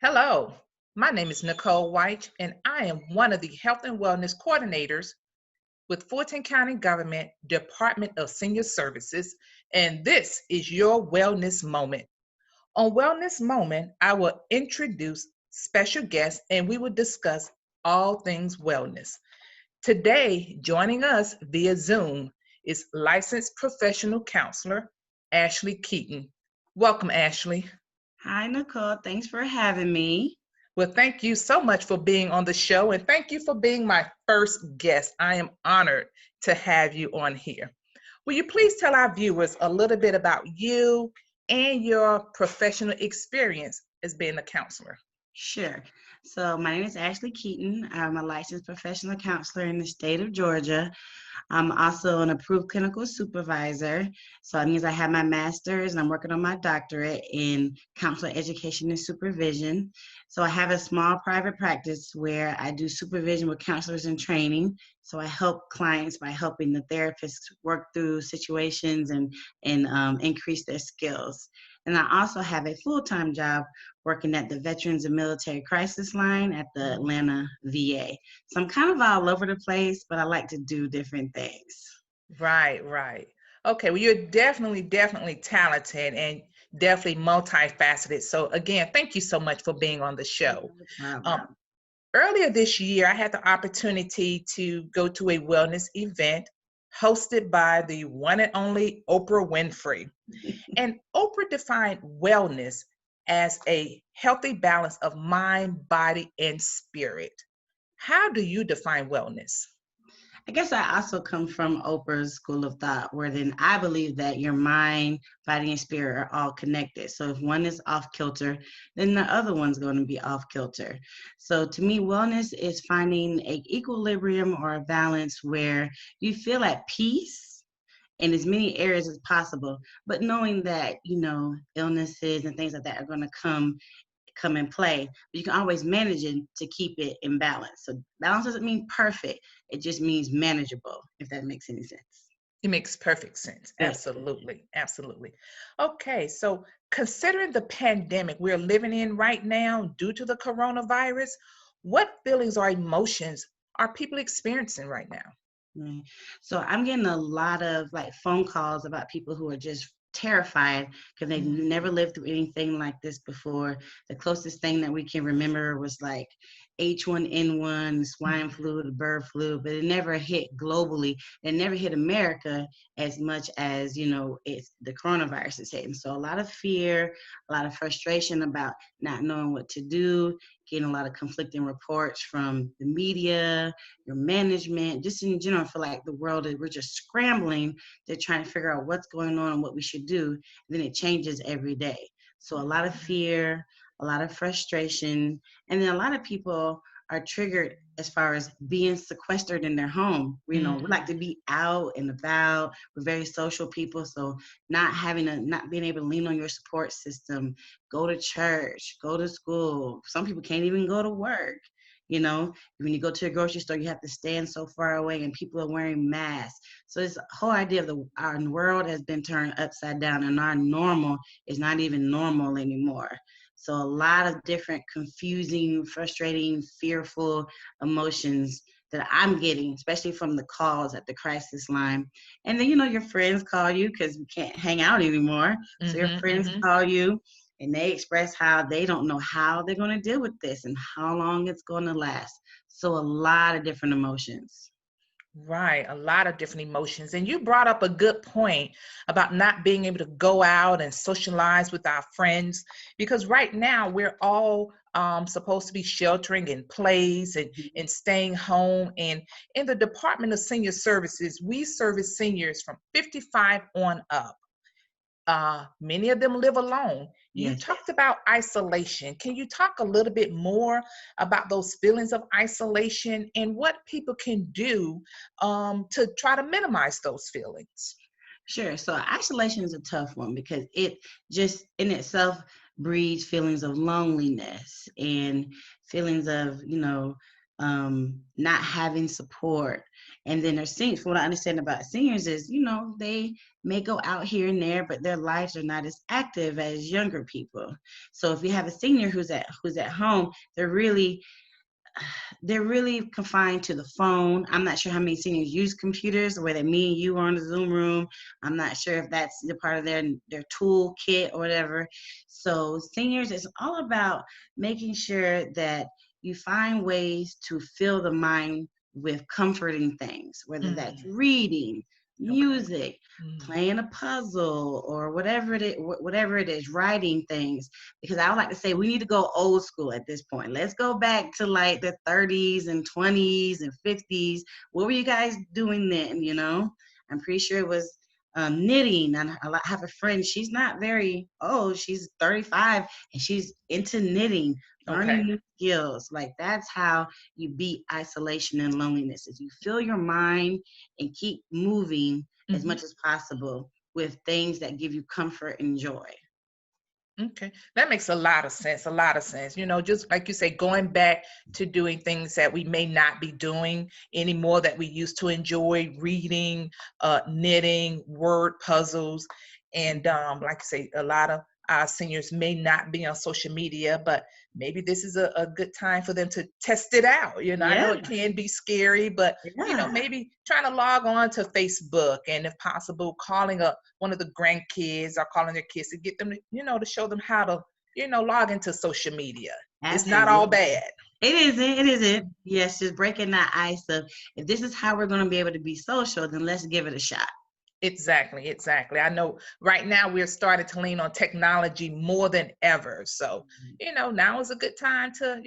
Hello, my name is Nicole White, and I am one of the Health and Wellness Coordinators with Fulton County Government Department of Senior Services, and this is your Wellness Moment. On Wellness Moment, I will introduce special guests and we will discuss all things wellness. Today, joining us via Zoom is licensed professional counselor Ashley Keaton. Welcome, Ashley. Hi, Nicole. Thanks for having me. Well, thank you so much for being on the show, and thank you for being my first guest. I am honored to have you on here. Will you please tell our viewers a little bit about you and your professional experience as being a counselor? Sure. So, my name is Ashley Keaton. I'm a licensed professional counselor in the state of Georgia. I'm also an approved clinical supervisor. So that means I have my master's and I'm working on my doctorate in counselor education and supervision. So I have a small private practice where I do supervision with counselors in training. So I help clients by helping the therapists work through situations and increase their skills. And I also have a full-time job working at the Veterans and Military Crisis Line at the Atlanta VA. So I'm kind of all over the place, but I like to do different things. Right, right. Okay, well, you're definitely talented and definitely multifaceted. So, again, thank you so much for being on the show. No problem. Um, Earlier this year, I had the opportunity to go to a wellness event hosted by the one and only Oprah Winfrey. And Oprah defined wellness as a healthy balance of mind, body, and spirit. How do you define wellness? I guess I also come from Oprah's school of thought, where then I believe that your mind, body, and spirit are all connected. So if one is off kilter, then the other one's going to be off kilter. So to me, wellness is finding a equilibrium or a balance where you feel at peace in as many areas as possible, but knowing that, illnesses and things like that are going to come and play, but you can always manage it to keep it in balance. So balance doesn't mean perfect. It just means manageable, if that makes any sense. It makes perfect sense. Good. Absolutely. Absolutely. Okay, so considering the pandemic we're living in right now due to the coronavirus, what feelings or emotions are people experiencing right now? Right. So I'm getting a lot of like phone calls about people who are just terrified because they've never lived through anything like this before. The closest thing that we can remember was like H1N1, swine flu, the bird flu, but it never hit globally. It never hit America as much as, it's the coronavirus is hitting. So a lot of fear, a lot of frustration about not knowing what to do, getting a lot of conflicting reports from the media, your management, just in general, for like the world, we're just scrambling to try and figure out what's going on and what we should do. And then it changes every day. So a lot of fear, a lot of frustration, and then a lot of people are triggered as far as being sequestered in their home. We like to be out and about. We're very social people, so not being able to lean on your support system, go to church, go to school. Some people can't even go to work. When you go to a grocery store, you have to stand so far away and people are wearing masks. So this whole idea of our world has been turned upside down and our normal is not even normal anymore. So a lot of different confusing, frustrating, fearful emotions that I'm getting, especially from the calls at the crisis line. And then, your friends call you because we can't hang out anymore. So your friends call you and they express how they don't know how they're going to deal with this and how long it's going to last. So a lot of different emotions. Right, a lot of different emotions. And you brought up a good point about not being able to go out and socialize with our friends because right now we're all supposed to be sheltering in place and staying home. And in the Department of Senior Services, we service seniors from 55 on up. Many of them live alone. You Yes. talked about isolation. Can you talk a little bit more about those feelings of isolation and what people can do to try to minimize those feelings? Sure. So isolation is a tough one because it just in itself breeds feelings of loneliness and feelings of, not having support. And then there's seniors. What I understand about seniors is, they may go out here and there, but their lives are not as active as younger people. So if you have a senior who's at home, they're really confined to the phone. I'm not sure how many seniors use computers, whether me and you are on the Zoom room. I'm not sure if that's the part of their toolkit or whatever. So seniors, it's all about making sure that you find ways to fill the mind with comforting things, whether that's Mm, reading, okay. music, Mm, playing a puzzle, or whatever it is, writing things. Because I would like to say we need to go old school at this point. Let's go back to like the 30s and 20s and 50s. What were you guys doing then? I'm pretty sure it was knitting. And I have a friend, she's not very old, she's 35, and she's into knitting, learning okay. new skills. Like, that's how you beat isolation and loneliness, is you fill your mind and keep moving as Mhm. much as possible with things that give you comfort and joy. Okay, that makes a lot of sense. A lot of sense. Just like you say, going back to doing things that we may not be doing anymore that we used to enjoy, reading, knitting, word puzzles, and like I say, a lot of our seniors may not be on social media, but maybe this is a good time for them to test it out. I know Yeah, it can be scary, but yeah, maybe trying to log on to Facebook and, if possible, calling up one of the grandkids or calling their kids to get them to, to show them how to, log into social media. It's not all absolutely. bad. It isn't. It isn't. Yes, just breaking that ice of, if this is how we're going to be able to be social, then let's give it a shot. Exactly, exactly. I know right now we're starting to lean on technology more than ever. So, now is a good time to,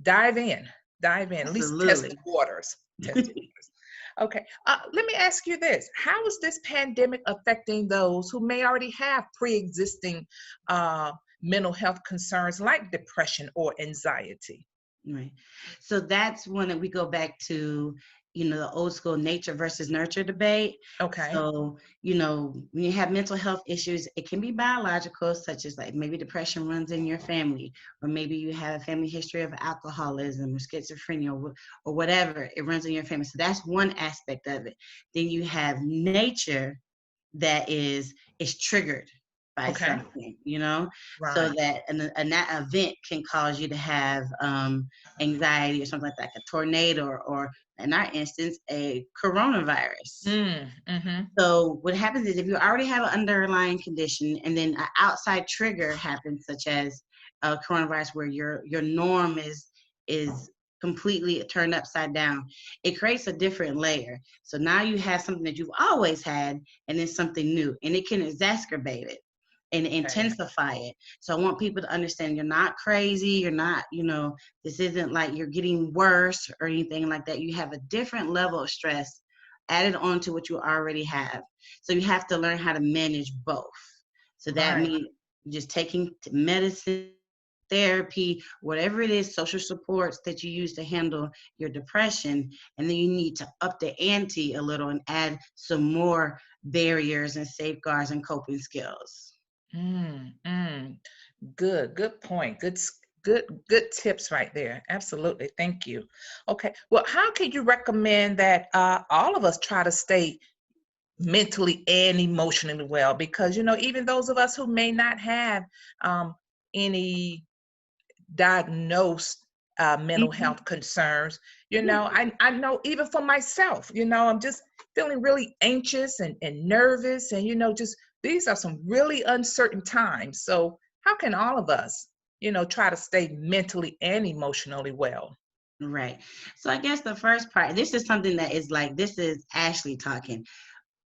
dive in, at least test the Absolutely. waters, test the waters. Okay. Let me ask you this. How is this pandemic affecting those who may already have pre-existing uh, mental health concerns like depression or anxiety? Right. So that's when we go back to, the old school nature versus nurture debate. Okay. So, when you have mental health issues, it can be biological, such as like maybe depression runs in your family, or maybe you have a family history of alcoholism or schizophrenia, or whatever, it runs in your family. So that's one aspect of it. Then you have nature that is triggered by Okay. something, so Right. that that event can cause you to have anxiety or something like that, a tornado, or in our instance, a coronavirus. Mm-hmm. So what happens is, if you already have an underlying condition and then an outside trigger happens, such as a coronavirus, where your norm is completely turned upside down, it creates a different layer. So now you have something that you've always had, and then something new, and it can exacerbate it and Okay. intensify it. So I want people to understand, you're not crazy. You're not, this isn't like you're getting worse or anything like that. You have a different level of stress added on to what you already have. So you have to learn how to manage both. So that Right. means just taking medicine, therapy, whatever it is, social supports that you use to handle your depression. And then you need to up the ante a little and add some more barriers and safeguards and coping skills. Mm, mm. Good point. Good tips right there. Absolutely. Thank you. Okay. Well, how can you recommend that all of us try to stay mentally and emotionally well? Because, even those of us who may not have um, any diagnosed mental Mhm. health concerns, Yeah. I know even for myself, I'm just feeling really anxious and nervous. And, just these are some really uncertain times. So, how can all of us, try to stay mentally and emotionally well? Right. So I guess the first part, this is something that is like, this is Ashley talking.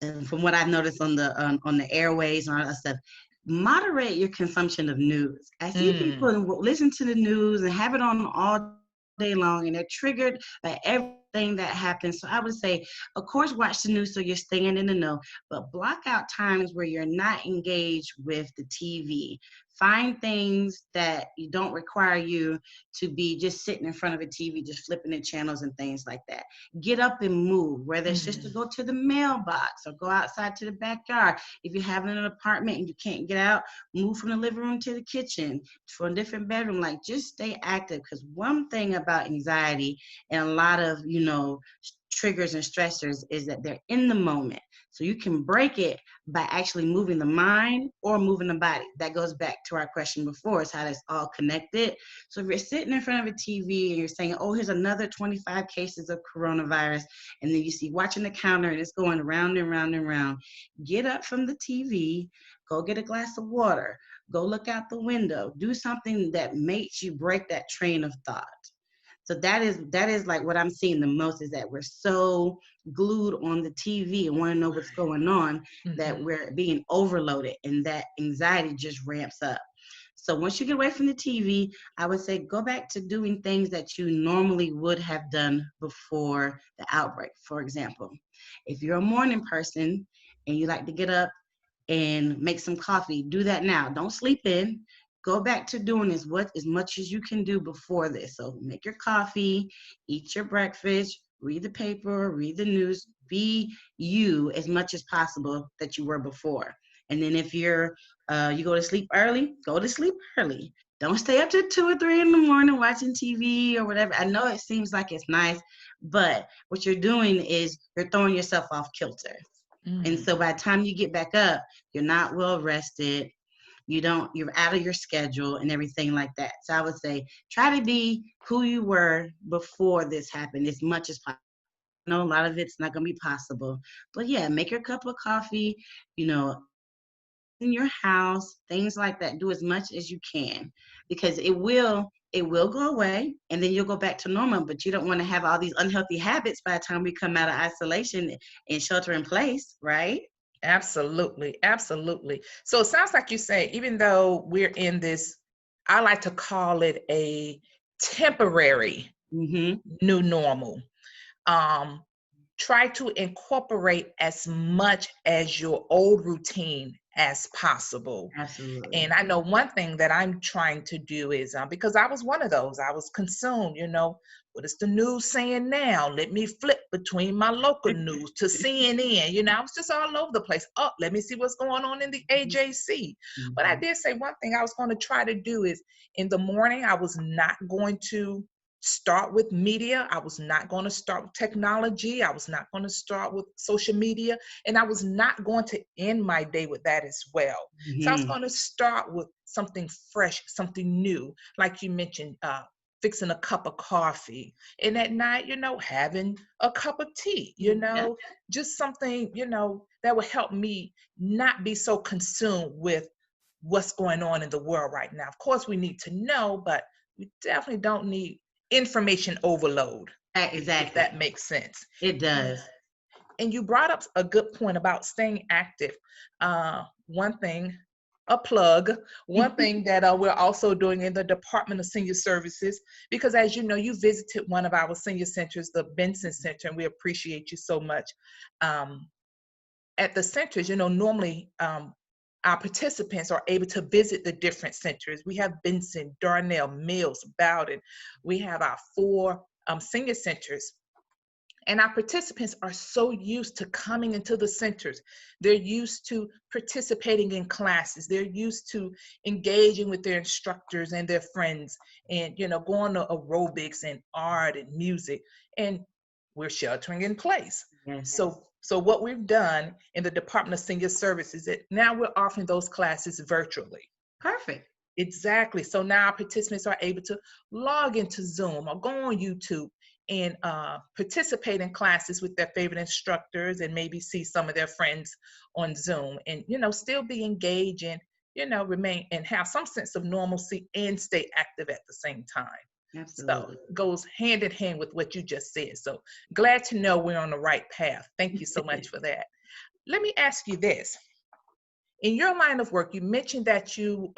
And from what I've noticed on the airways and all that stuff, moderate your consumption of news. I see Mm, people listen to the news and have it on all day long, and they're triggered by everything that happens. So I would say, of course, watch the news so you're staying in the know, but block out times where you're not engaged with the TV. Find things that you don't require you to be just sitting in front of a TV, just flipping the channels and things like that. Get up and move, whether it's just to Mm. go to the mailbox or go outside to the backyard. If you're having an apartment and you can't get out, move from the living room to the kitchen, for a different bedroom. Like, just stay active. Because one thing about anxiety and a lot of, triggers and stressors is that they're in the moment. So you can break it by actually moving the mind or moving the body. That goes back to our question before, is how that's all connected. So if you're sitting in front of a TV and you're saying, oh, here's another 25 cases of coronavirus, and then you see watching the counter and it's going round and round and round, get up from the TV, go get a glass of water, go look out the window, do something that makes you break that train of thought. So that is like what I'm seeing the most, is that we're so glued on the TV and want to know what's going on, that Mhm. we're being overloaded, and that anxiety just ramps up. So once you get away from the TV, I would say go back to doing things that you normally would have done before the outbreak. For example, if you're a morning person and you like to get up and make some coffee, do that now. Don't sleep in. Go back to doing as much as you can do before this. So make your coffee, eat your breakfast, read the paper, read the news, be you as much as possible that you were before. And then if you go to sleep early, go to sleep early. Don't stay up to 2 or 3 in the morning watching TV or whatever. I know it seems like it's nice, but what you're doing is you're throwing yourself off kilter. And Mm. so by the time you get back up, you're not well rested. You're out of your schedule and everything like that. So I would say try to be who you were before this happened as much as possible. I know a lot of it's not going to be possible, but yeah, make your cup of coffee, you know, in your house, things like that. Do as much as you can, because it will go away and then you'll go back to normal. But you don't want to have all these unhealthy habits by the time we come out of isolation and shelter in place, right? Absolutely, absolutely. So it sounds like you say, even though we're in this, I like to call it a temporary Mm-hmm. new normal. Um, Try to incorporate as much as your old routine as possible. Absolutely. And I know one thing that I'm trying to do is because I was one of those, I was consumed, what is the news saying now? Let me flip between my local news to CNN. I was just all over the place. Oh, let me see what's going on in the AJC. But I Mhm. did say one thing I was going to try to do is in the morning, I was not going to start with media. I was not going to start with technology. I was not going to start with social media. And I was not going to end my day with that as well. So I was Mhm. going to start with something fresh, something new, like you mentioned, fixing a cup of coffee. And at night, having a cup of tea, Yeah. just something, that would help me not be so consumed with what's going on in the world right now. Of course, we need to know, but we definitely don't need information overload, if Exactly. that makes sense. It does. And you brought up a good point about staying active. One thing, a plug, one thing that we're also doing in the Department of Senior Services, because as you know, you visited one of our senior centers, the Benson Center, and we appreciate you so much. Um, at the centers, normally our participants are able to visit the different centers. We have Benson, Darnell, Mills, Bowden. We have our 4 senior centers. And our participants are so used to coming into the centers. They're used to participating in classes. They're used to engaging with their instructors and their friends and, going to aerobics and art and music. And we're sheltering in place. Yes. So what we've done in the Department of Senior Services is that now we're offering those classes virtually. Perfect. Exactly. So now our participants are able to log into Zoom or go on YouTube and participate in classes with their favorite instructors and maybe see some of their friends on Zoom and, still be engaged and, remain and have some sense of normalcy and stay active at the same time. So Absolutely. goes hand in hand with what you just said. So glad to know we're on the right path. Thank you so much for that. Let me ask you this. In your line of work, you mentioned that you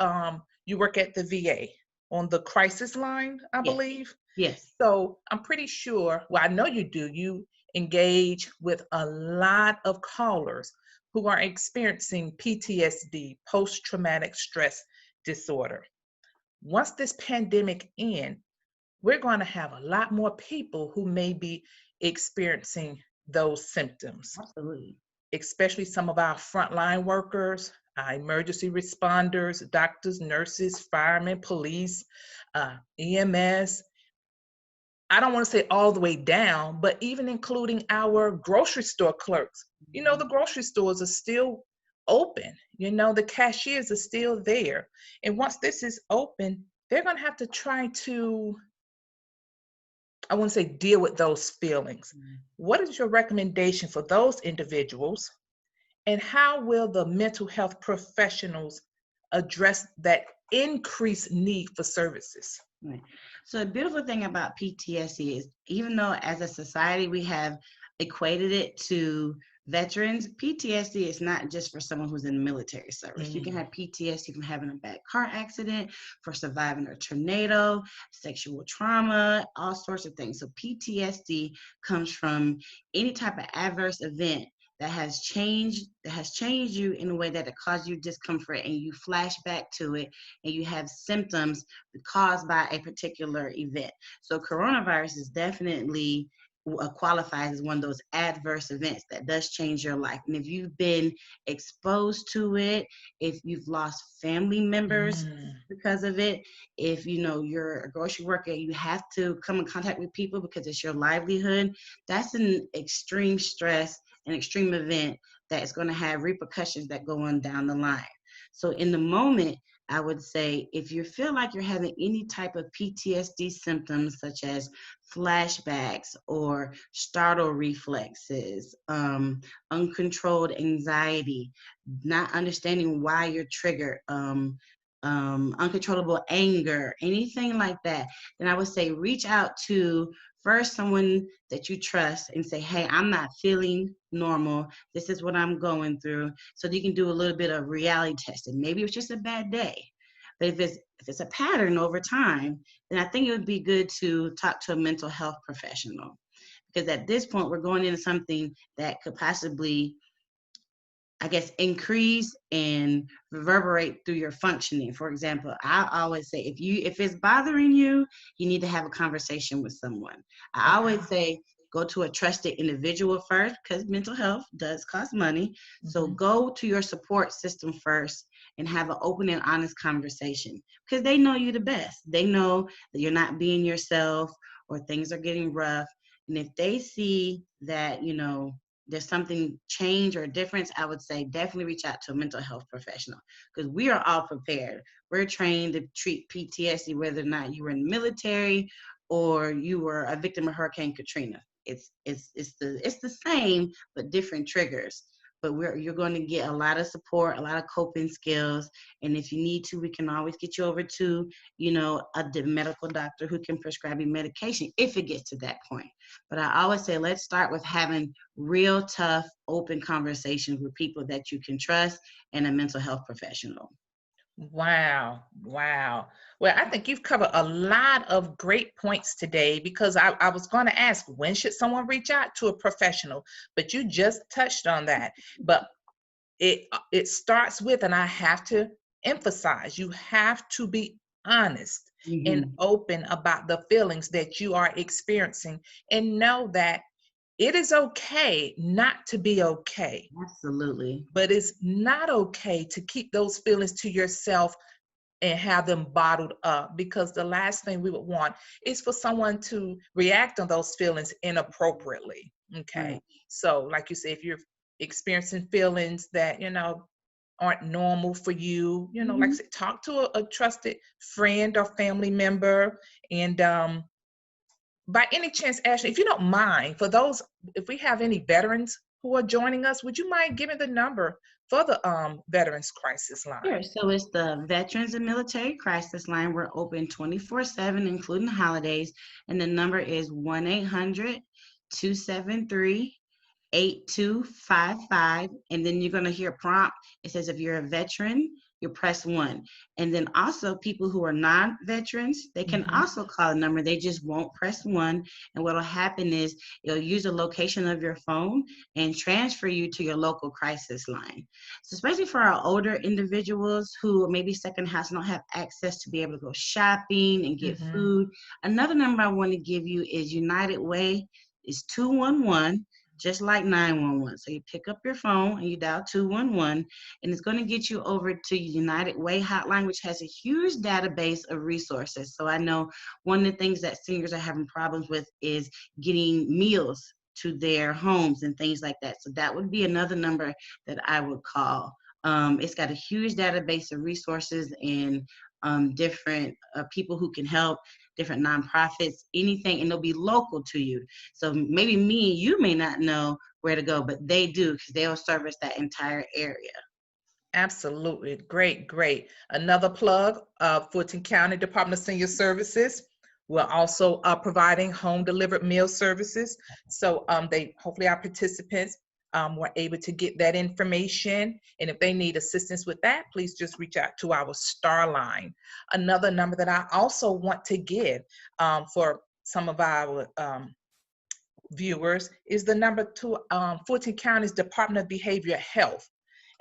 work at the VA on the crisis line, I Yes. believe. Yes. So I'm pretty sure, well, I know you do, you engage with a lot of callers who are experiencing PTSD, post-traumatic stress disorder. Once this pandemic ends, we're going to have a lot more people who may be experiencing those symptoms, Absolutely. especially some of our frontline workers, our emergency responders, doctors, nurses, firemen, police, EMS. I don't want to say all the way down, but even including our grocery store clerks. The grocery stores are still open. The cashiers are still there. And once this is open, they're going to have to try to, I want to say, deal with those feelings. Mhm. What is your recommendation for those individuals? And how will the mental health professionals address that increased need for services? Right. So the beautiful thing about PTSD is even though as a society we have equated it to veterans, PTSD is not just for someone who's in the military service. You can have PTSD from having a bad car accident, for surviving a tornado, sexual trauma, all sorts of things. So PTSD comes from any type of adverse event that has changed you in a way that it caused you discomfort, and you flash back to it and you have symptoms caused by a particular event. So coronavirus is definitely qualifies as one of those adverse events that does change your life. And if you've been exposed to it, if you've lost family members Mm. because of it, if you're a grocery worker, you have to come in contact with people because it's your livelihood, that's an extreme stress, an extreme event that is going to have repercussions that go on down the line. So in the moment, I would say if you feel like you're having any type of PTSD symptoms, such as flashbacks or startle reflexes, uncontrolled anxiety, not understanding why you're triggered, uncontrollable anger, anything like that, then I would say reach out to first someone that you trust and say, hey, I'm not feeling normal. This is what I'm going through. So you can do a little bit of reality testing. Maybe it's just a bad day. But if it's a pattern over time, then I think it would be good to talk to a mental health professional. Because at this point, we're going into something that could possibly, I guess, increase and reverberate through your functioning. For example, I always say if it's bothering you, you need to have a conversation with someone. I Okay. always say go to a trusted individual first, because mental health does cost money. So Mhm. go to your support system first and have an open and honest conversation, because they know you the best. They know that you're not being yourself or things are getting rough. And if they see that, there's something change or difference, I would say definitely reach out to a mental health professional, because we are all prepared. We're trained to treat PTSD whether or not you were in the military or you were a victim of Hurricane Katrina. It's the same but different triggers. But you're going to get a lot of support, a lot of coping skills, and if you need to, we can always get you over to a medical doctor who can prescribe you medication if it gets to that point. But I always say let's start with having real tough, open conversations with people that you can trust and a mental health professional. Wow. Wow. Well, I think you've covered a lot of great points today, because I was going to ask, when should someone reach out to a professional? But you just touched on that. But it starts with, and I have to emphasize, you have to be honest and Hmm. open about the feelings that you are experiencing, and know that it is okay not to be okay, Absolutely. but it's not okay to keep those feelings to yourself and have them bottled up, because the last thing we would want is for someone to react on those feelings inappropriately. Right. Okay. So, like you say, if you're experiencing feelings that, aren't normal for you, like I Hmm. said, talk to a trusted friend or family member. And by any chance, Ashley, if you don't mind, for those, if we have any veterans who are joining us, would you mind giving the number for the Veterans Crisis Sure. Line? So it's the Veterans and Military Crisis Line. We're open 24/7, including holidays. And the number is 1-800-273-8255. And then you're going to hear a prompt. It says if you're a veteran, you press 1. And then also people who are non-veterans, they can also call a number. They just won't press 1. And what'll happen is it'll use the location of your phone and transfer you to your local crisis line. So especially for our older individuals who maybe second house don't have access to be able to go shopping and get food, another number I want to give you is United Way. Is 211, just like 911. So you pick up your phone and you dial 211, and it's going to get you over to United Way hotline, which has a huge database of resources. So I know one of the things that seniors are having problems with is getting meals to their homes and things like that. So that would be another number that I would call. It's got a huge database of resources and different people who can help, different nonprofits, anything, and they'll be local to you. So maybe me and you may not know where to go, but they do, because they'll service that entire area. Absolutely. Great, great. Another plug, Fulton County Department of Senior Services. We're also providing home delivered meal services. So hopefully our participants were able to get that information. And if they need assistance with that, please just reach out to our star line. Another number that I also want to give for some of our viewers is the number to Fulton County's Department of Behavioral Health.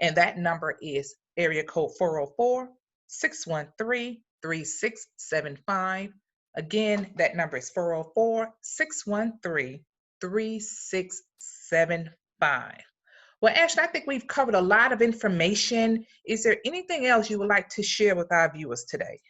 And that number is area code 404-613-3675. Again, that number is 404-613-3675. Well, Ashley, I think we've covered a lot of information. Is there anything else you would like to share with our viewers today?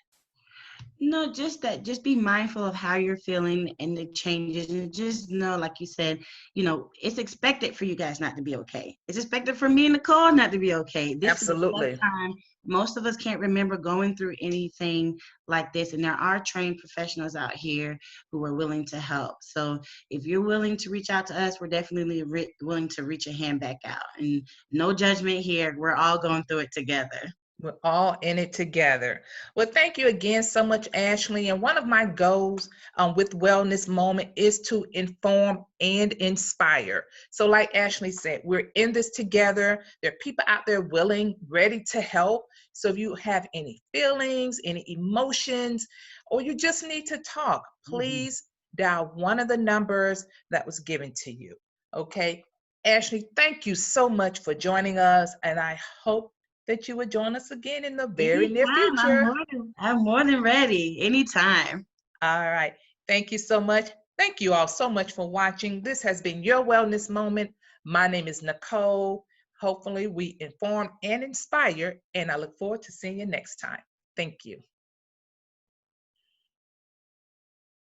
No, just that, just be mindful of how you're feeling and the changes, and just know, like you said, it's expected for you guys not to be okay. It's expected for me and Nicole not to be okay. This Absolutely. is the first time most of us can't remember going through anything like this, and there are trained professionals out here who are willing to help. So if you're willing to reach out to us, we're definitely willing to reach a hand back out. And no judgment here. We're all going through it together. We're all in it together. Well, thank you again so much, Ashley. And one of my goals with Wellness Moment is to inform and inspire. So like Ashley said, we're in this together. There are people out there willing, ready to help. So if you have any feelings, any emotions, or you just need to talk, please dial one of the numbers that was given to you. Okay. Ashley, thank you so much for joining us. And I hope that you would join us again in the very near future. I'm more than ready. Anytime. All right. Thank you so much. Thank you all so much for watching. This has been your Wellness Moment. My name is Nicole. Hopefully we inform and inspire, and I look forward to seeing you next time. Thank you.